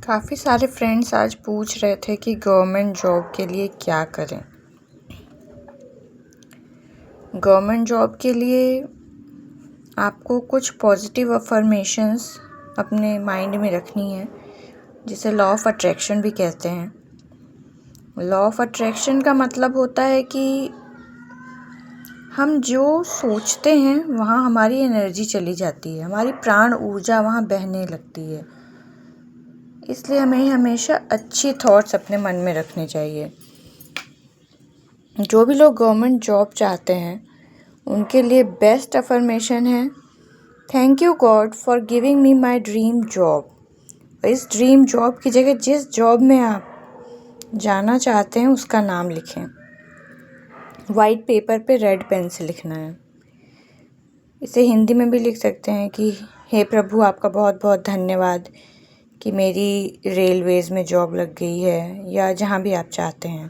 काफ़ी सारे फ्रेंड्स आज पूछ रहे थे कि गवर्नमेंट जॉब के लिए क्या करें। गवर्नमेंट जॉब के लिए आपको कुछ पॉजिटिव अफर्मेशंस अपने माइंड में रखनी है, जिसे लॉ ऑफ अट्रैक्शन भी कहते हैं। लॉ ऑफ अट्रैक्शन का मतलब होता है कि हम जो सोचते हैं वहाँ हमारी एनर्जी चली जाती है, हमारी प्राण ऊर्जा वहाँ बहने लगती है। इसलिए हमें हमेशा अच्छी थॉट्स अपने मन में रखने चाहिए। जो भी लोग गवर्नमेंट जॉब चाहते हैं उनके लिए बेस्ट अफर्मेशन है, thank you God for giving me my dream job. इस ड्रीम जॉब की जगह जिस जॉब में आप जाना चाहते हैं उसका नाम लिखें। वाइट पेपर पे रेड पेन से लिखना है। इसे हिंदी में भी लिख सकते हैं कि हे प्रभु, आपका बहुत बहुत धन्यवाद कि मेरी रेलवेज़ में जॉब लग गई है, या जहाँ भी आप चाहते हैं।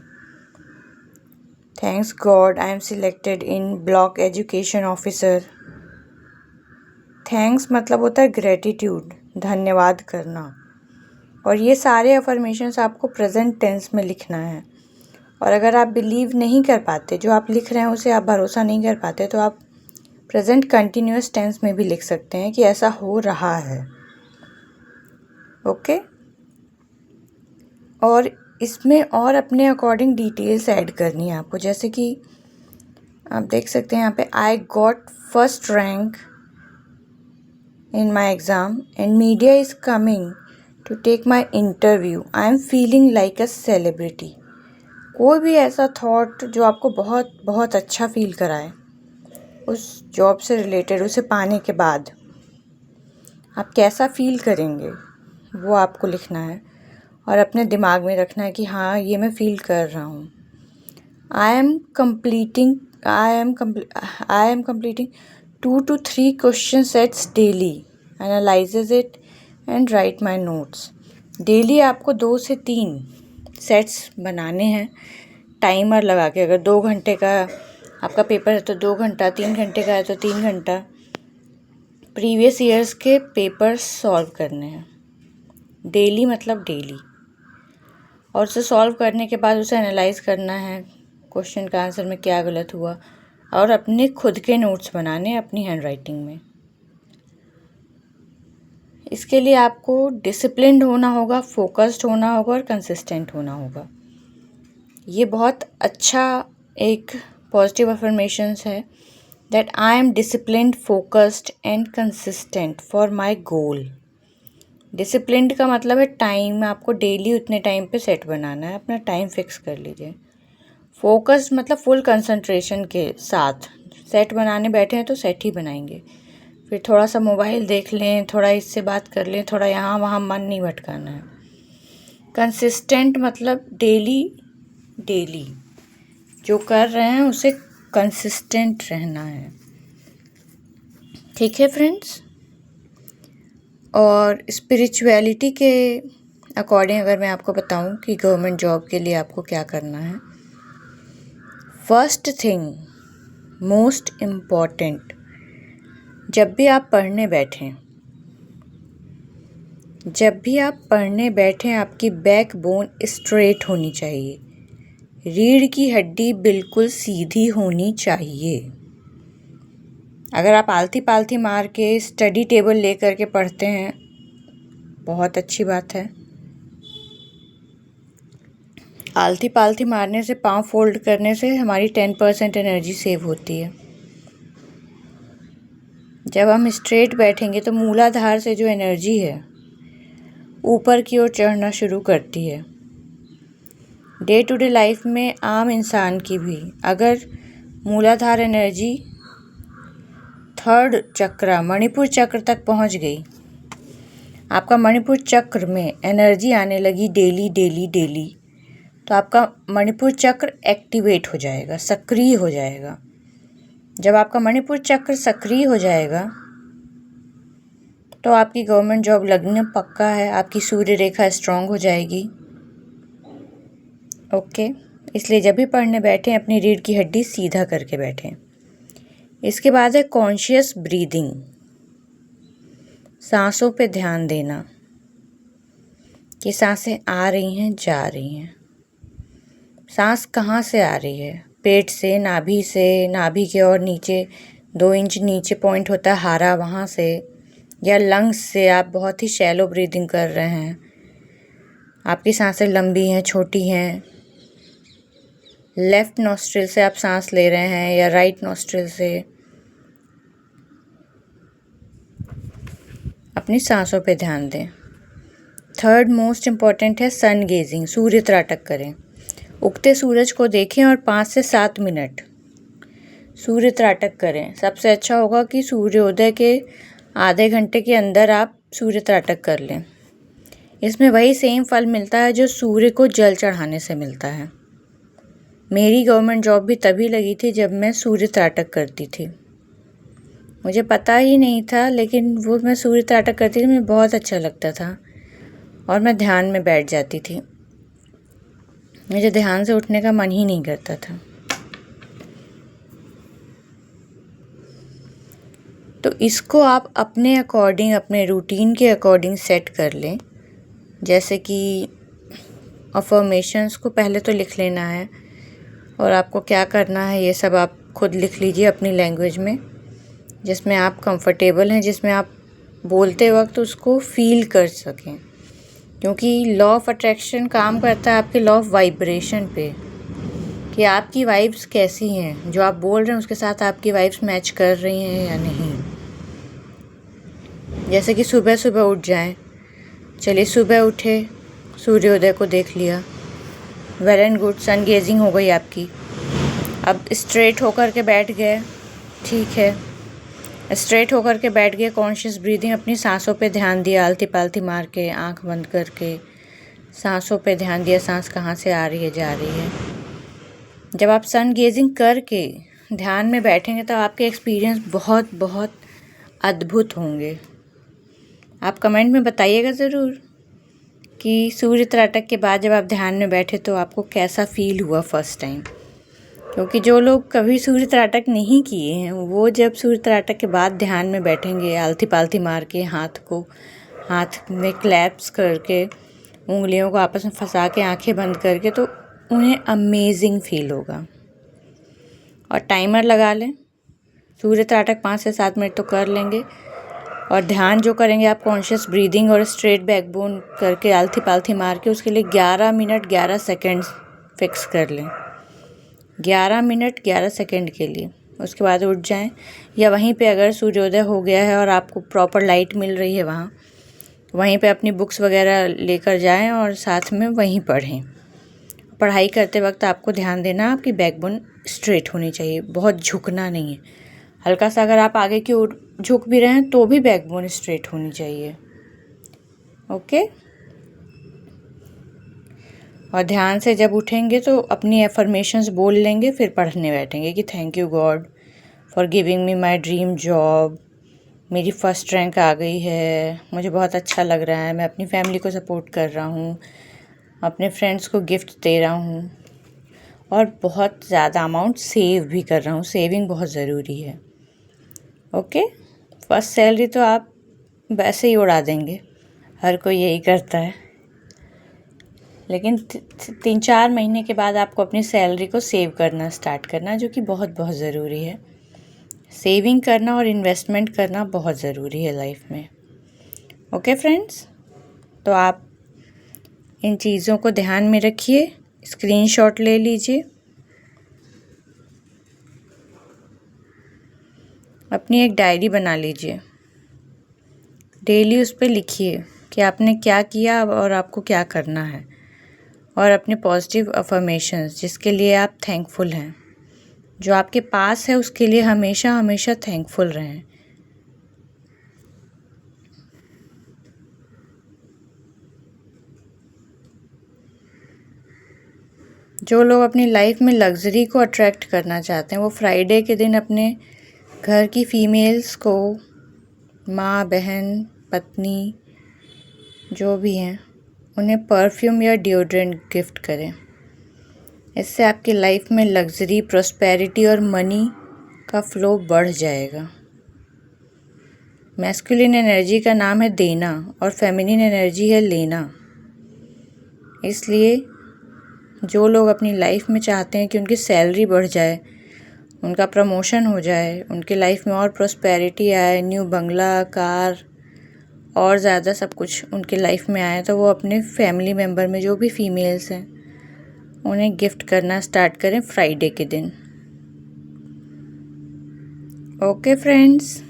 Thanks God I am selected in block education officer. Thanks मतलब होता है ग्रेटिट्यूड, धन्यवाद करना। और ये सारे अफर्मेशंस आपको प्रेजेंट टेंस में लिखना है। और अगर आप बिलीव नहीं कर पाते, जो आप लिख रहे हैं उसे आप भरोसा नहीं कर पाते, तो आप प्रेजेंट कंटिन्यूअस टेंस में भी लिख सकते हैं कि ऐसा हो रहा है। ओके। और इसमें और अपने अकॉर्डिंग डिटेल्स ऐड करनी है आपको, जैसे कि आप देख सकते हैं यहाँ पे I got first rank in my exam and media is coming to take my interview, I am feeling like a celebrity. कोई भी ऐसा थॉट जो आपको बहुत बहुत अच्छा फील कराए उस जॉब से रिलेटेड, उसे पाने के बाद आप कैसा फील करेंगे वो आपको लिखना है और अपने दिमाग में रखना है कि हाँ, ये मैं फील कर रहा हूँ। I am completing 2 to 3 question sets daily, analyses it and right my notes. Daily आपको 2 से 3 सेट्स बनाने हैं, टाइमर लगा के। अगर 2 घंटे का आपका पेपर है तो 2 घंटा, 3 घंटे का है तो 3 घंटा प्रीवियस ईयर्स के पेपर सॉल्व करने हैं। डेली मतलब डेली। और उसे सॉल्व करने के बाद उसे एनालाइज करना है, क्वेश्चन का आंसर में क्या गलत हुआ, और अपने खुद के नोट्स बनाने अपनी हैंड राइटिंग में। इसके लिए आपको डिसिप्लिन्ड होना होगा, फोकस्ड होना होगा और कंसिस्टेंट होना होगा। ये बहुत अच्छा एक पॉजिटिव अफर्मेशंस है that I am disciplined, focused and consistent for my goal. Disciplined का मतलब है टाइम, आपको डेली उतने टाइम पे सेट बनाना है, अपना टाइम फिक्स कर लीजिए। फोकस्ड मतलब फुल कंसंट्रेशन के साथ सेट बनाने बैठे हैं तो सेट ही बनाएंगे। फिर थोड़ा सा मोबाइल देख लें, थोड़ा इससे बात कर लें, थोड़ा यहाँ वहाँ मन नहीं भटकाना है। कंसिस्टेंट मतलब डेली जो कर रहे हैं उसे कंसिस्टेंट रहना है। ठीक है फ्रेंड्स। और स्पिरिचुअलिटी के अकॉर्डिंग अगर मैं आपको बताऊं कि गवर्नमेंट जॉब के लिए आपको क्या करना है, फर्स्ट थिंग, मोस्ट इम्पॉर्टेंट, जब भी आप पढ़ने बैठें आपकी बैकबोन स्ट्रेट होनी चाहिए। रीढ़ की हड्डी बिल्कुल सीधी होनी चाहिए। अगर आप आलती पालती मार के स्टडी टेबल ले करके पढ़ते हैं, बहुत अच्छी बात है। आलती पालती मारने से, पाँव फोल्ड करने से हमारी 10% एनर्जी सेव होती है। जब हम स्ट्रेट बैठेंगे तो मूलाधार से जो एनर्जी है ऊपर की ओर चढ़ना शुरू करती है। डे टू डे लाइफ में आम इंसान की भी अगर मूलाधार एनर्जी 3rd चक्र, मणिपुर चक्र तक पहुंच गई, आपका मणिपुर चक्र में एनर्जी आने लगी डेली, तो आपका मणिपुर चक्र एक्टिवेट हो जाएगा, सक्रिय हो जाएगा। जब आपका मणिपुर चक्र सक्रिय हो जाएगा तो आपकी गवर्नमेंट जॉब लगना पक्का है, आपकी सूर्य रेखा स्ट्रांग हो जाएगी। ओके। इसलिए जब भी पढ़ने बैठें अपनी रीढ़ की हड्डी सीधा करके बैठें। इसके बाद है कॉन्शियस ब्रीदिंग, सांसों पे ध्यान देना। कि सांसें आ रही हैं, जा रही हैं। सांस कहाँ से आ रही है? पेट से, नाभि से, नाभि के और नीचे 2 इंच नीचे पॉइंट होता है हारा, वहाँ से, या लंग्स से आप बहुत ही शैलो ब्रीदिंग कर रहे हैं। आपकी सांसें लंबी हैं, छोटी हैं। लेफ़्ट नॉस्ट्रिल से आप सांस ले रहे हैं या राइट नॉस्ट्रिल से। अपनी सांसों पे ध्यान दें। थर्ड मोस्ट इम्पॉर्टेंट है सन गेजिंग, सूर्य त्राटक करें। उगते सूरज को देखें और 5 से 7 मिनट सूर्य त्राटक करें। सबसे अच्छा होगा कि सूर्योदय के आधे घंटे के अंदर आप सूर्य त्राटक कर लें। इसमें वही सेम फल मिलता है जो सूर्य को जल चढ़ाने से मिलता है। मेरी गवर्नमेंट जॉब भी तभी लगी थी जब मैं सूर्य त्राटक करती थी। मुझे पता ही नहीं था, लेकिन वो मैं सूर्य त्राटक करती थी, मुझे बहुत अच्छा लगता था और मैं ध्यान में बैठ जाती थी। मुझे ध्यान से उठने का मन ही नहीं करता था। तो इसको आप अपने अकॉर्डिंग, अपने रूटीन के अकॉर्डिंग सेट कर लें। जैसे कि अफर्मेशंस को पहले तो लिख लेना है और आपको क्या करना है ये सब आप खुद लिख लीजिए अपनी लैंग्वेज में, जिसमें आप कंफर्टेबल हैं, जिसमें आप बोलते वक्त उसको फील कर सकें। क्योंकि लॉ ऑफ अट्रैक्शन काम करता है आपके लॉ ऑफ वाइब्रेशन पे, कि आपकी वाइब्स कैसी हैं, जो आप बोल रहे हैं उसके साथ आपकी वाइब्स मैच कर रही हैं या नहीं। जैसे कि सुबह सुबह उठ जाएं। चलिए सुबह उठे, सूर्योदय को देख लिया, well and good, sun gazing हो गई आपकी। अब स्ट्रेट होकर के बैठ गए, ठीक है, स्ट्रेट होकर के बैठ गए, कॉन्शियस ब्रीदिंग, अपनी सांसों पे ध्यान दिया, आलती पालती मार के, आंख बंद करके सांसों पे ध्यान दिया, सांस कहाँ से आ रही है, जा रही है। जब आप सन गेजिंग करके ध्यान में बैठेंगे तो आपके एक्सपीरियंस बहुत बहुत अद्भुत होंगे। आप कमेंट में बताइएगा ज़रूर कि सूर्य त्राटक के बाद जब आप ध्यान में बैठे तो आपको कैसा फील हुआ फर्स्ट टाइम। क्योंकि जो लोग कभी सूर्य त्राटक नहीं किए हैं वो जब सूर्य त्राटक के बाद ध्यान में बैठेंगे, आलती पालती मार के, हाथ में क्लैप्स करके, उंगलियों को आपस में फंसा के, आंखें बंद करके, तो उन्हें अमेजिंग फील होगा। और टाइमर लगा लें, सूर्य त्राटक 5 से 7 मिनट तो कर लेंगे। और ध्यान जो करेंगे आप कॉन्शियस ब्रीदिंग और स्ट्रेट बैकबोन करके, आलती पालती मार के, उसके लिए 11 मिनट 11 सेकेंड्स फिक्स कर लें। 11 मिनट 11 सेकेंड के लिए। उसके बाद उठ जाएं, या वहीं पे अगर सूर्योदय हो गया है और आपको प्रॉपर लाइट मिल रही है वहीं पे अपनी बुक्स वगैरह लेकर जाएं और साथ में वहीं पढ़ें। पढ़ाई करते वक्त आपको ध्यान देना आपकी बैकबोन स्ट्रेट होनी चाहिए, बहुत झुकना नहीं है। हल्का सा अगर आप आगे की ओर झुक भी रहे हैं तो भी बैकबोन स्ट्रेट होनी चाहिए। ओके। और ध्यान से जब उठेंगे तो अपनी एफर्मेशंस बोल लेंगे, फिर पढ़ने बैठेंगे कि thank you God for giving me my dream job, मेरी फर्स्ट रैंक आ गई है, मुझे बहुत अच्छा लग रहा है, मैं अपनी फैमिली को सपोर्ट कर रहा हूँ, अपने फ्रेंड्स को गिफ्ट दे रहा हूँ और बहुत ज़्यादा अमाउंट सेव भी कर रहा हूँ। सेविंग बहुत ज़रूरी है। ओके। फर्स्ट सैलरी तो आप वैसे ही उड़ा देंगे, हर कोई यही करता है, लेकिन 3-4 महीने के बाद आपको अपनी सैलरी को सेव करना स्टार्ट करना, जो कि बहुत बहुत ज़रूरी है। सेविंग करना और इन्वेस्टमेंट करना बहुत ज़रूरी है लाइफ में। ओके फ्रेंड्स, तो आप इन चीज़ों को ध्यान में रखिए, स्क्रीनशॉट ले लीजिए, अपनी एक डायरी बना लीजिए, डेली उस पर लिखिए कि आपने क्या किया और आपको क्या करना है, और अपने पॉजिटिव अफर्मेशंस जिसके लिए आप थैंकफुल हैं, जो आपके पास है उसके लिए हमेशा हमेशा थैंकफुल रहें। जो लोग अपनी लाइफ में लग्जरी को अट्रैक्ट करना चाहते हैं वो फ्राइडे के दिन अपने घर की फीमेल्स को, माँ, बहन, पत्नी जो भी हैं, उन्हें परफ्यूम या डिओड्रेंट गिफ्ट करें। इससे आपकी लाइफ में लग्जरी, प्रॉस्पेरिटी और मनी का फ्लो बढ़ जाएगा। मैस्कुलिन एनर्जी का नाम है देना और फेमिनिन एनर्जी है लेना। इसलिए जो लोग अपनी लाइफ में चाहते हैं कि उनकी सैलरी बढ़ जाए, उनका प्रमोशन हो जाए, उनकी लाइफ में और प्रॉस्पेरिटी आए, न्यू बंगला, कार और ज़्यादा सब कुछ उनकी लाइफ में आए, तो वो अपने फैमिली मेम्बर में जो भी फीमेल्स हैं उन्हें गिफ्ट करना स्टार्ट करें फ्राइडे के दिन। ओके फ्रेंड्स,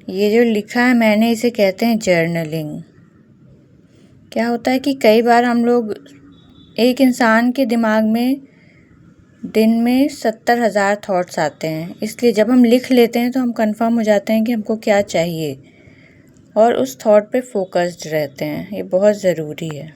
ये जो लिखा है मैंने, इसे कहते हैं जर्नलिंग। क्या होता है कि कई बार हम लोग, एक इंसान के दिमाग में दिन में 70,000 थॉट्स आते हैं, इसलिए जब हम लिख लेते हैं तो हम कंफर्म हो जाते हैं कि हमको क्या चाहिए और उस थॉट पे फोकस्ड रहते हैं। ये बहुत ज़रूरी है।